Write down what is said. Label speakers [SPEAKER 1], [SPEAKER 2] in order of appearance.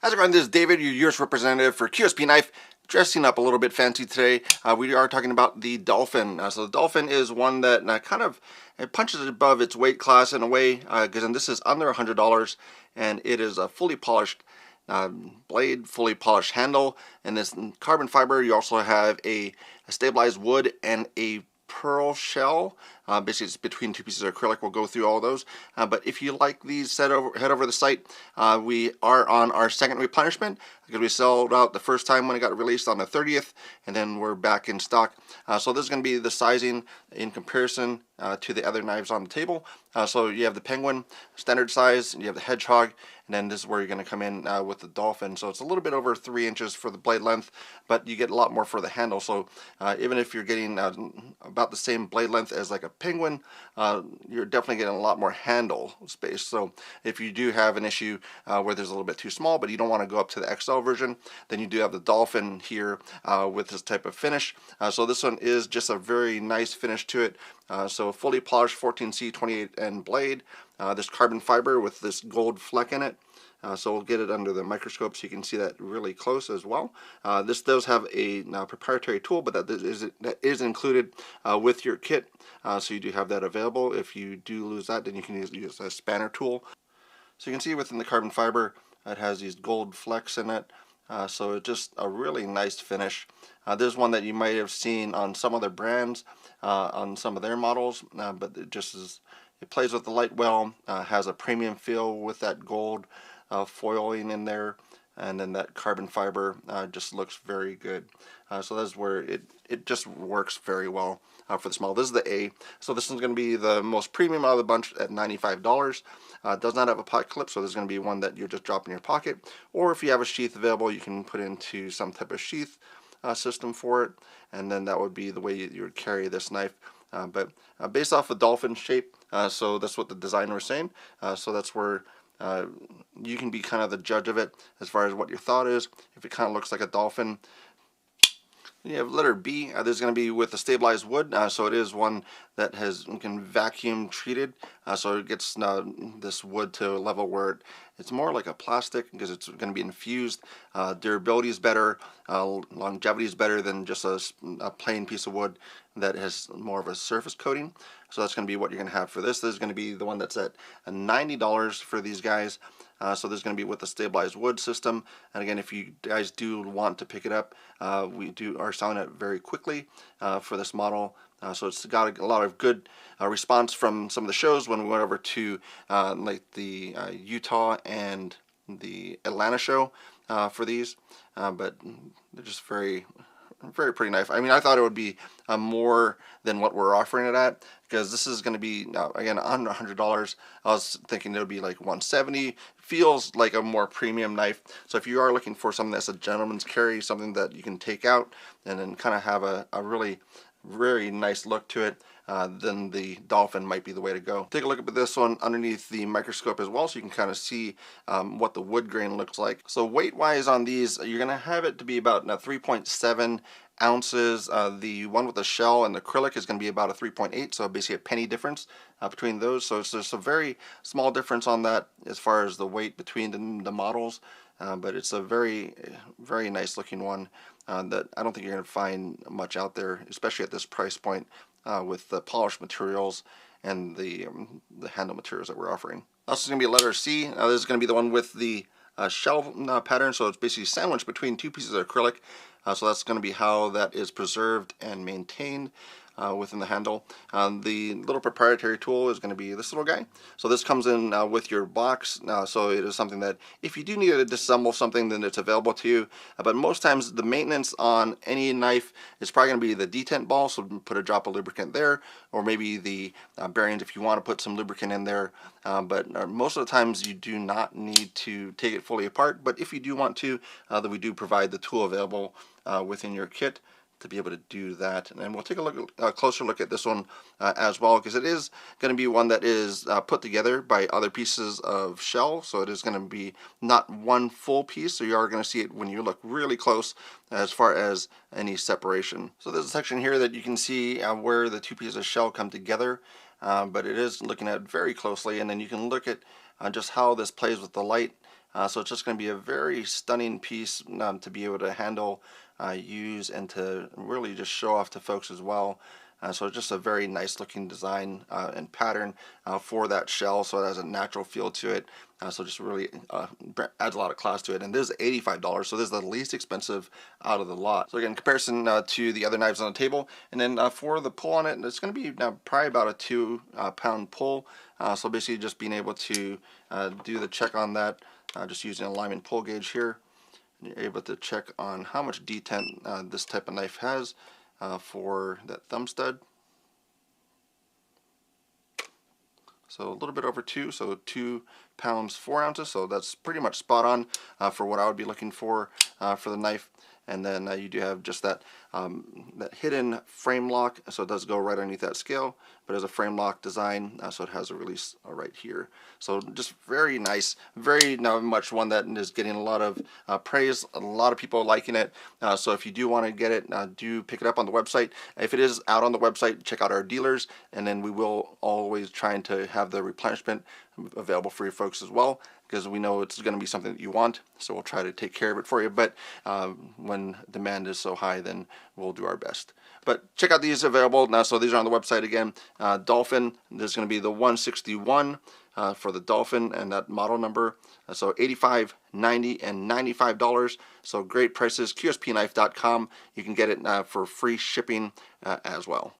[SPEAKER 1] How's it going? This is David, your US representative for QSP Knife. Dressing up a little bit fancy today. We are talking about the Dolphin. So the Dolphin is one that it punches above its weight class in a way, because this is under $100, and it is a fully polished blade, fully polished handle, and this carbon fiber. You also have a stabilized wood and a pearl shell. Basically, it's between two pieces of acrylic. We'll go through all those. But if you like these, head over the site. We are on our second replenishment because we sold out the first time when it got released on the 30th, and then we're back in stock. So this is going to be the sizing in comparison to the other knives on the table. So you have the Penguin standard size, you have the Hedgehog, and then this is where you're going to come in with the Dolphin. So it's a little bit over 3 inches for the blade length, but you get a lot more for the handle. So even if you're getting about the same blade length as like a Penguin, you're definitely getting a lot more handle space. So if you do have an issue where there's a little bit too small, but you don't want to go up to the XL version, then you do have the Dolphin here with this type of finish. So this one is just a very nice finish to it. So fully polished 14C 28N blade. This carbon fiber with this gold fleck in it. So we'll get it under the microscope so you can see that really close as well. This does have a proprietary tool, but that is included with your kit. So you do have that available. If you do lose that, then you can use a spanner tool. So you can see within the carbon fiber, it has these gold flecks in it. So it's just a really nice finish. There's one that you might have seen on some other brands, on some of their models, but it plays with the light well, has a premium feel with that gold foiling in there, and then that carbon fiber just looks very good. So that's where it just works very well for the small. This is the A, so this is going to be the most premium out of the bunch at $95. Does not have a pocket clip, so there's going to be one that you just drop in your pocket, or if you have a sheath available, you can put into some type of sheath system for it, and then that would be the way you would carry this knife. But based off the Dolphin shape, so that's what the designer was saying. So that's where you can be kind of the judge of it as far as what your thought is. If it kind of looks like a dolphin. You have letter B. This is going to be with the stabilized wood, so it is one that can vacuum treated, so it gets this wood to a level where it's more like a plastic because it's going to be infused. Durability is better, longevity is better than just a plain piece of wood that has more of a surface coating. So that's going to be what you're going to have for this. This is going to be the one that's at $90 for these guys. So there's going to be with the stabilized wood system. And again, if you guys do want to pick it up, we are selling it very quickly for this model. So it's got a lot of good response from some of the shows when we went over to like the Utah and the Atlanta show for these. But they're just very pretty knife. I mean, I thought it would be more than what we're offering it at, because this is going to be again under $100. I was thinking it would be like $170. Feels like a more premium knife. So if you are looking for something that's a gentleman's carry, something that you can take out and then kind of have a really very nice look to it, then the Dolphin might be the way to go. Take a look at this one underneath the microscope as well, so you can kind of see what the wood grain looks like. So weight wise on these, you're going to have it to be about 3.7 ounces. The one with the shell and the acrylic is going to be about a 3.8, so basically a penny difference between those. So it's just a very small difference on that as far as the weight between the models, but it's a very nice looking one that I don't think you're going to find much out there, especially at this price point with the polished materials and the handle materials that we're offering. Also, is going to be a letter C. This is going to be the one with the shell pattern, so it's basically sandwiched between two pieces of acrylic. So that's going to be how that is preserved and maintained within the handle. The little proprietary tool is going to be this little guy. So this comes in with your box. So it is something that if you do need to disassemble something, then it's available to you. But most times the maintenance on any knife is probably going to be the detent ball, so put a drop of lubricant there, or maybe the bearings if you want to put some lubricant in there. But most of the times you do not need to take it fully apart. But if you do want to, then we do provide the tool available within your kit to be able to do that. And we'll take a closer look at this one as well, because it is going to be one that is put together by other pieces of shell, so it is going to be not one full piece, so you are going to see it when you look really close as far as any separation. So there's a section here that you can see where the two pieces of shell come together, but it is looking at very closely, and then you can look at just how this plays with the light So it's just going to be a very stunning piece to be able to handle, use, and to really just show off to folks as well. So just a very nice looking design and pattern for that shell, so it has a natural feel to it. So just really adds a lot of class to it. And this is $85, so this is the least expensive out of the lot. So again, in comparison to the other knives on the table. And then for the pull on it, it's going to be probably about a 2-pound pull. So basically just being able to do the check on that, just using a alignment pull gauge here. And you're able to check on how much detent this type of knife has for that thumb stud. So a little bit over 2, so 2 pounds 4 ounces. So that's pretty much spot on for what I would be looking for the knife. And then you do have just that that hidden frame lock, so it does go right underneath that scale, but as a frame lock design, so it has a release right here. So just very nice, very much one that is getting a lot of praise, a lot of people liking it. So if you do want to get it, do pick it up on the website. If it is out on the website, check out our dealers, and then we will always try to have the replenishment available for you folks as well, because we know it's going to be something that you want, so we'll try to take care of it for you. But when demand is so high, then we'll do our best. But check out these available now. So these are on the website again. Dolphin, there's going to be the 161 for the Dolphin and that model number. So $85, $90, and $95. So great prices. QSPknife.com. You can get it for free shipping as well.